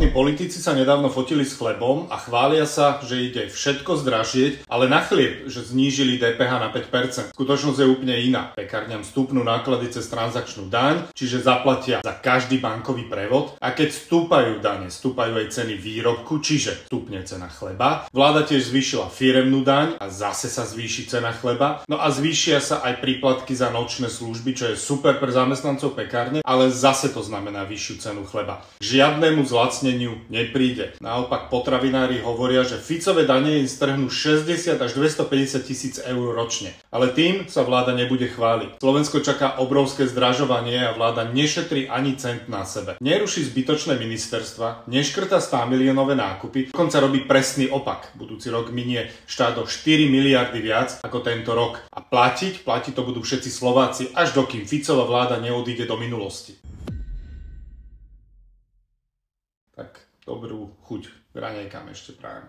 Aktuálni politici sa nedávno fotili s chlebom a chvália sa, že ide všetko zdražieť, ale na chlieb, že znížili DPH na 5%. Skutočnosť je úplne iná. Pekárňam stúpnú náklady cez transakčnú daň, čiže zaplatia za každý bankový prevod, a keď stúpajú dane, stúpajú aj ceny výrobku, čiže stúpne cena chleba. Vláda tiež zvýšila firemnú daň a zase sa zvýši cena chleba. No a zvýšia sa aj príplatky za nočné služby, čo je super pre zamestnancov pekárne, ale zase to znamená vyššiu cenu chleba. Žiadnemu zlacneniu nepríde. Naopak potravinári hovoria, že Ficové dane im strhnú 60 až 250 tisíc eur ročne. Ale tým sa vláda nebude chváliť. Slovensko čaká obrovské zdražovanie a vláda nešetrí ani cent na sebe. Neruší zbytočné ministerstva, neškrta 100 miliónové nákupy, dokonca robí presný opak. Budúci rok minie štát o 4 miliardy viac ako tento rok. A platiť to budú všetci Slováci, až dokým Ficova vláda neodíde do minulosti. Tak dobrú chuť k raňajkám ešte prajem.